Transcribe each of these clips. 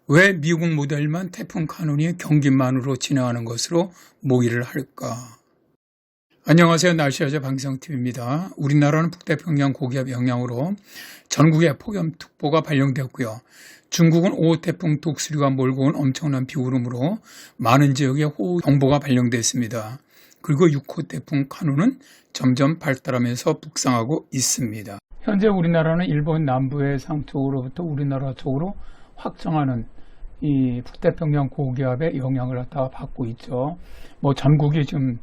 왜 미국 모델만 태풍 카눈이 경기만으로 진행하는 것으로 모의를 할까? 안녕하세요. 날씨여자 방송TV입니다. 우리나라는 북태평양 고기압 영향으로 전국에 폭염특보가 발령되었고요. 중국은 5호 태풍 독수리가 몰고 온 엄청난 비구름으로 많은 지역에 호우경보가 발령됐습니다. 그리고 6호 태풍 카눈은 점점 발달하면서 북상하고 있습니다. 현재 우리나라는 일본 남부의 상쪽으로부터 우리나라 쪽으로 확장하는 이 북태평양 고기압의 영향을 갖다가 받고 있죠. 전국이 지금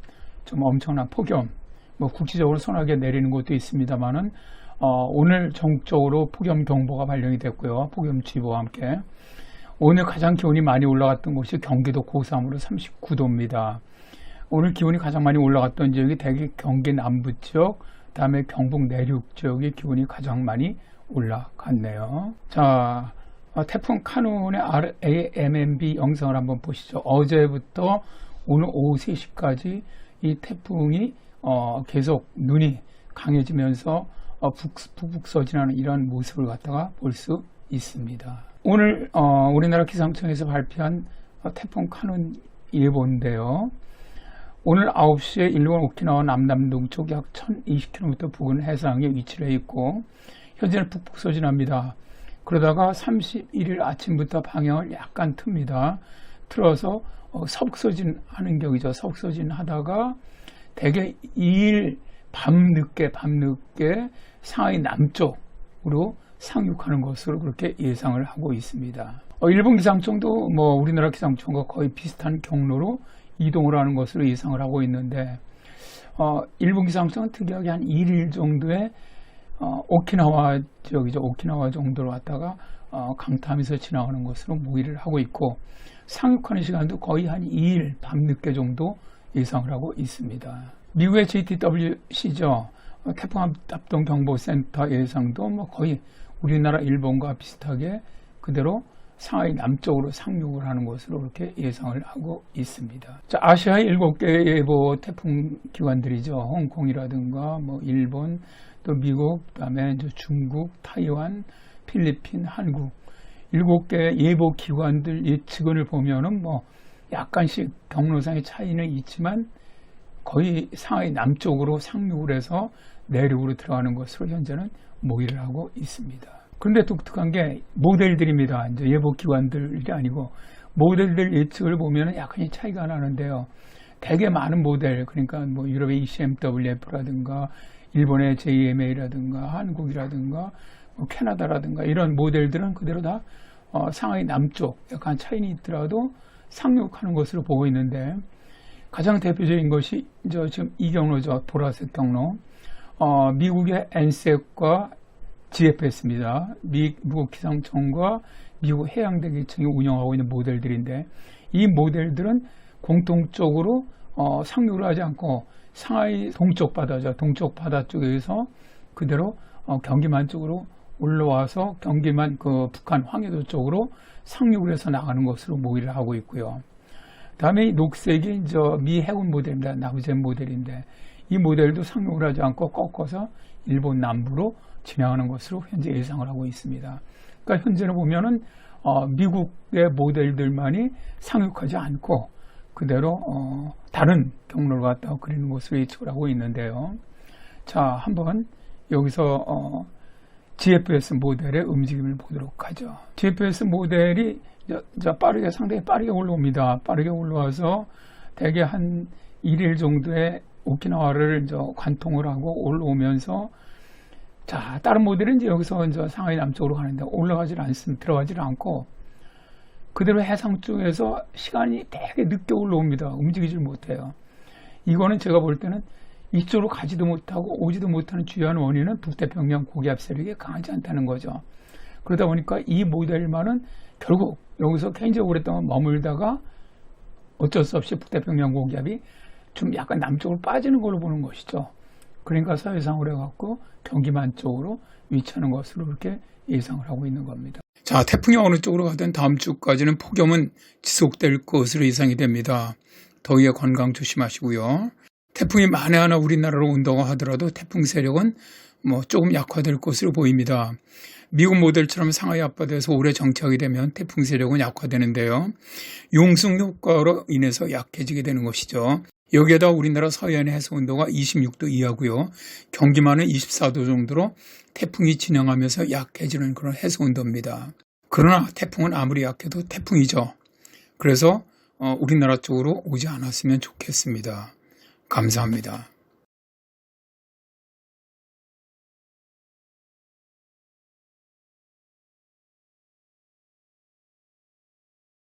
좀 엄청난 폭염, 국지적으로 소나기가 내리는 곳도 있습니다만은 오늘 전국적으로 폭염 경보가 발령이 됐고요. 폭염주의보와 함께 오늘 가장 기온이 많이 올라갔던 곳이 경기도 고삼으로 39도입니다. 오늘 기온이 가장 많이 올라갔던 지역이 대개 경기 남부 지역, 그다음에 경북 내륙 지역의 기온이 가장 많이 올라갔네요. 자, 태풍 카눈의 RAMMB 영상을 한번 보시죠. 어제부터 오늘 오후 3시까지 이 태풍이 계속 눈이 강해지면서 북북서진하는 이런 모습을 갖다가 볼 수 있습니다. 오늘 우리나라 기상청에서 발표한 태풍 카눈 예보인데요. 오늘 9시에 일본 오키나와 남남동쪽 약 1020km 부근 해상에 위치를 해 있고 현재는 북북서진합니다. 그러다가 31일 아침부터 방향을 약간 틉니다. 틀어서 서북서진 하는 격이죠. 서북서진 하다가 대개 2일 밤늦게 상하이 남쪽으로 상륙하는 것으로 그렇게 예상을 하고 있습니다. 일본 기상청도 우리나라 기상청과 거의 비슷한 경로로 이동을 하는 것으로 예상을 하고 있는데 일본 기상청은 특이하게 한 1일 정도의 오키나와 지역이죠. 오키나와 정도로 왔다가 강타하면서 지나가는 것으로 모의를 하고 있고 상륙하는 시간도 거의 한 2일 밤늦게 정도 예상을 하고 있습니다. 미국의 JTWC죠. 태풍합동경보센터 예상도 거의 우리나라 일본과 비슷하게 그대로 상하이 남쪽으로 상륙을 하는 것으로 그렇게 예상을 하고 있습니다. 자, 아시아의 7개 예보 태풍 기관들이죠. 홍콩이라든가 일본, 또 미국, 그다음에 중국, 타이완, 필리핀, 한국 7개 예보 기관들 예측을 보면은 약간씩 경로상의 차이는 있지만 거의 상하이 남쪽으로 상륙을 해서 내륙으로 들어가는 것으로 현재는 모의를 하고 있습니다. 그런데 독특한 게 모델들입니다. 이제 예보 기관들이 아니고 모델들 예측을 보면은 약간의 차이가 나는데요. 되게 많은 모델, 그러니까 유럽의 ECMWF라든가 일본의 JMA라든가 한국이라든가 캐나다라든가 이런 모델들은 그대로 다 상하이 남쪽 약간 차이는 있더라도 상륙하는 것으로 보고 있는데 가장 대표적인 것이 지금 이 경로죠. 보라색 경로. 미국의 NSEC과 GFS입니다. 미국 기상청과 미국 해양대기청이 운영하고 있는 모델들인데 이 모델들은 공통적으로 상륙을 하지 않고 상하이 동쪽 바다죠. 동쪽 바다 쪽에서 그대로 경기만 쪽으로 올라와서 경기만 북한 황해도 쪽으로 상륙을 해서 나가는 것으로 모의를 하고 있고요. 다음에 이 녹색이 미 해군 모델입니다. 나부젠 모델인데 이 모델도 상륙을 하지 않고 꺾어서 일본 남부로 진행하는 것으로 현재 예상을 하고 있습니다. 그러니까 현재는 보면은 미국의 모델들만이 상륙하지 않고 그대로 다른 경로를 갖다가 그리는 것으로 예측을 하고 있는데요. 자, 한번 여기서 GFS 모델의 움직임을 보도록 하죠. GFS 모델이 상당히 빠르게 올라옵니다. 빠르게 올라와서 대개 한 1일 정도의 오키나와를 관통을 하고 올라오면서 자, 다른 모델은 여기서 상하이 남쪽으로 가는데 들어가질 않고 그대로 해상 쪽에서 시간이 되게 늦게 올라옵니다. 움직이질 못해요. 이거는 제가 볼 때는 이쪽으로 가지도 못하고 오지도 못하는 주요한 원인은 북태평양 고기압 세력이 강하지 않다는 거죠. 그러다 보니까 이 모델만은 결국 여기서 굉장히 오랫동안 머물다가 어쩔 수 없이 북태평양 고기압이 좀 약간 남쪽으로 빠지는 걸로 보는 것이죠. 그러니까 서해상으로 해갖고 경기만 쪽으로 위치하는 것으로 그렇게 예상을 하고 있는 겁니다. 자, 태풍이 어느 쪽으로 가든 다음 주까지는 폭염은 지속될 것으로 예상이 됩니다. 더위에 건강 조심하시고요. 태풍이 만에 하나 우리나라로 온다고 하더라도 태풍 세력은 조금 약화될 것으로 보입니다. 미국 모델처럼 상하이 앞바다에서 오래 정착이 되면 태풍 세력은 약화되는데요. 용승 효과로 인해서 약해지게 되는 것이죠. 여기에다 우리나라 서해안의 해수 온도가 26도 이하고요. 경기만은 24도 정도로 태풍이 진행하면서 약해지는 그런 해수 온도입니다. 그러나 태풍은 아무리 약해도 태풍이죠. 그래서 우리나라 쪽으로 오지 않았으면 좋겠습니다. 감사합니다.